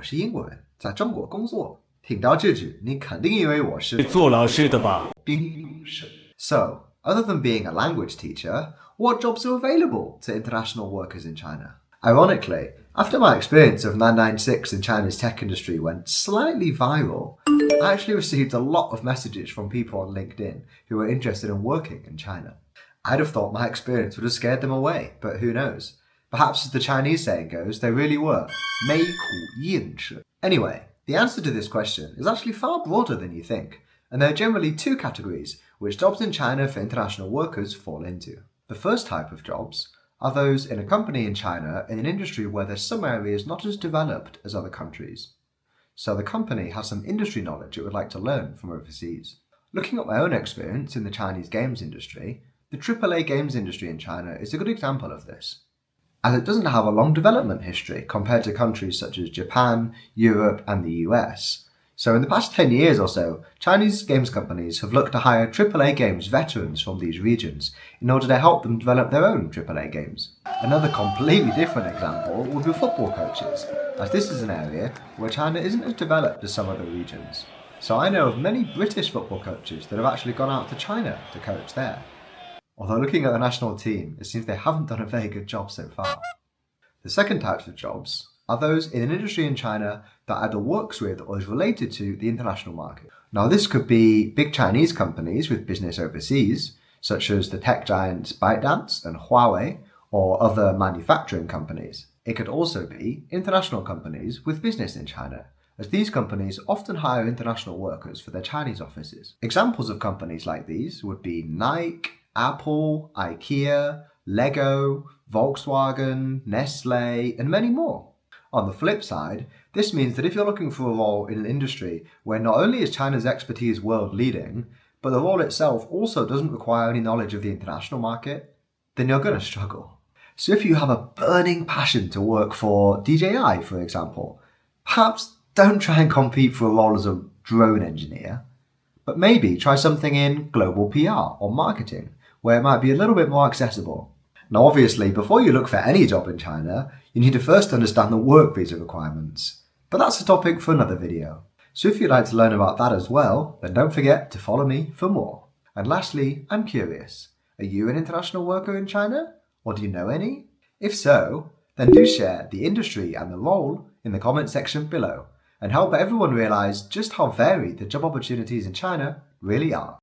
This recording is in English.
我是英国人，在中国工作。听到这句，你肯定以为我是做老师的吧？宾士。So, other than being a language teacher, what jobs are available to international workers in China? Ironically, after my experience of 996 in China's tech industry went slightly viral, I actually received a lot of messages from people on LinkedIn who were interested in working in China. I'd have thought my experience would have scared them away, but who knows? Perhaps as the Chinese saying goes, they really were. 没苦硬吃. Anyway, the answer to this question is actually far broader than you think, and there are generally two categories which jobs in China for international workers fall into. The first type of jobs are those in a company in China in an industry where there's some areas not as developed as other countries. So the company has some industry knowledge it would like to learn from overseas. Looking at my own experience in the Chinese games industry, the AAA games industry in China is a good example of this, as it doesn't have a long development history compared to countries such as Japan, Europe, and the US. So in the past 10 years or so, Chinese games companies have looked to hire AAA games veterans from these regions in order to help them develop their own AAA games. Another completely different example would be football coaches, as this is an area where China isn't as developed as some other regions. So I know of many British football coaches that have actually gone out to China to coach there. Although looking at the national team, it seems they haven't done a very good job so far. The second types of jobs are those in an industry in China that either works with or is related to the international market. Now this could be big Chinese companies with business overseas, such as the tech giants ByteDance and Huawei, or other manufacturing companies. It could also be international companies with business in China, as these companies often hire international workers for their Chinese offices. Examples of companies like these would be Nike, Apple, IKEA, Lego, Volkswagen, Nestle, and many more. On the flip side, this means that if you're looking for a role in an industry where not only is China's expertise world leading, but the role itself also doesn't require any knowledge of the international market, then you're going to struggle. So if you have a burning passion to work for DJI, for example, perhaps don't try and compete for a role as a drone engineer, but maybe try something in global PR or marketing, where it might be a little bit more accessible. Now obviously, before you look for any job in China, you need to first understand the work visa requirements. But that's a topic for another video. So if you'd like to learn about that as well, then don't forget to follow me for more. And lastly, I'm curious, are you an international worker in China? Or do you know any? If so, then do share the industry and the role in the comment section below, and help everyone realize just how varied the job opportunities in China really are.